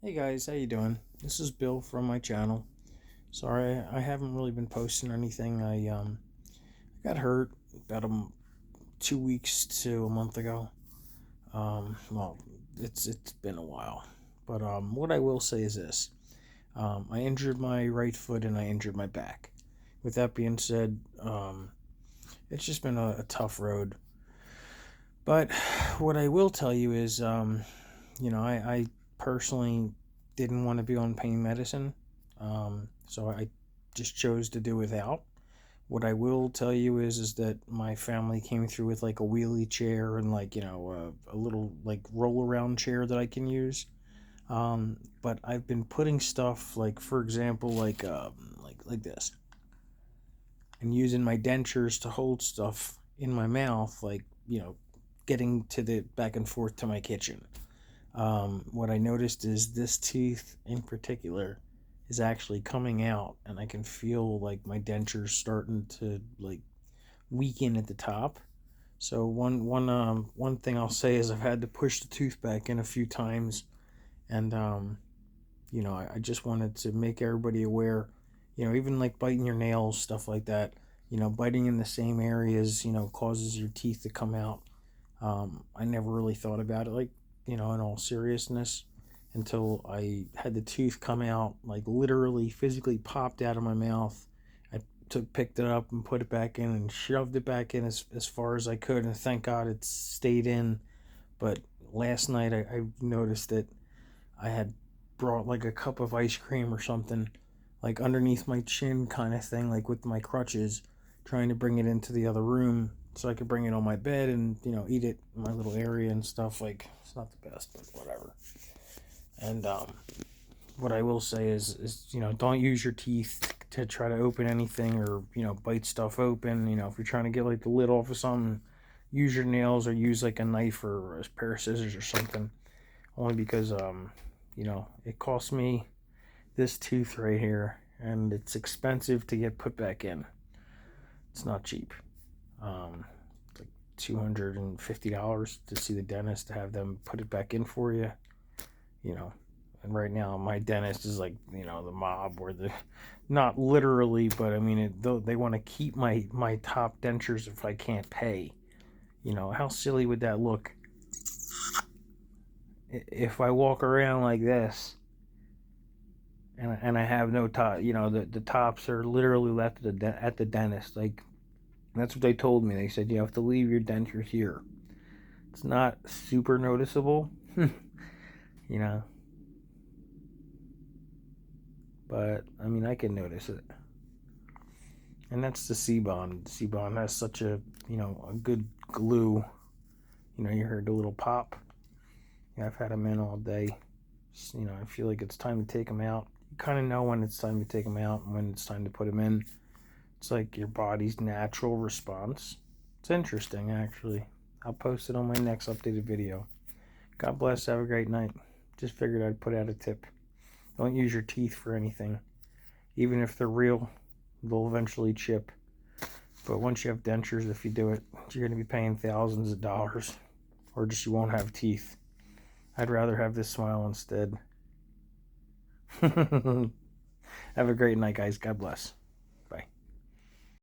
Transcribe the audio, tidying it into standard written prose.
Hey guys, how you doing? This is Bill from my channel. Sorry, I haven't really been posting anything. I got hurt about 2 weeks to a month ago. Well, it's been a while, but what I will say is this: I injured my right foot and I injured my back. With that being said, it's just been a tough road. But what I will tell you is, I personally didn't want to be on pain medicine, so I just chose to do without. What I will tell you is that my family came through with like a wheelie chair and like a little like roll around chair that I can use. But I've been putting stuff like, for example, like this, and using my dentures to hold stuff in my mouth, like getting to the back and forth to my kitchen. What I noticed is this tooth in particular is actually coming out, and I can feel like my dentures starting to like weaken at the top. So one thing I'll say is I've had to push the tooth back in a few times, and I just wanted to make everybody aware. Even like biting your nails, stuff like that. Biting in the same areas, causes your teeth to come out. I never really thought about it like, in all seriousness, until I had the tooth come out, like literally physically popped out of my mouth. I picked it up and put it back in and shoved it back in as far as I could, and thank God it stayed in. But last night I noticed that I had brought like a cup of ice cream or something, like underneath my chin kind of thing, like with my crutches, trying to bring it into the other room so I could bring it on my bed and, eat it in my little area and stuff. Like, it's not the best, but whatever. And what I will say is don't use your teeth to try to open anything or, bite stuff open. If you're trying to get like the lid off of something, use your nails or use like a knife or a pair of scissors or something. Only because, it cost me this tooth right here, and it's expensive to get put back in. It's not cheap. It's like $250 to see the dentist to have them put it back in for you. And right now my dentist is like, the mob, or the, not literally, but I mean, they want to keep my top dentures if I can't pay. How silly would that look if I walk around like this and I have no top? The tops are literally left at the dentist. Like, that's what they told me. They said you have to leave your dentures here. It's not super noticeable, you know, but I mean, I can notice it. And that's the C-bond. C-bond has such a good glue. You heard the little pop. Yeah, I've had them in all day. I feel like it's time to take them out. You kind of know when it's time to take them out and when it's time to put them in. It's like your body's natural response. It's interesting, actually. I'll post it on my next updated video. God bless. Have a great night. Just figured I'd put out a tip. Don't use your teeth for anything. Even if they're real, they'll eventually chip. But once you have dentures, if you do it, you're going to be paying thousands of dollars. Or just you won't have teeth. I'd rather have this smile instead. Have a great night, guys. God bless.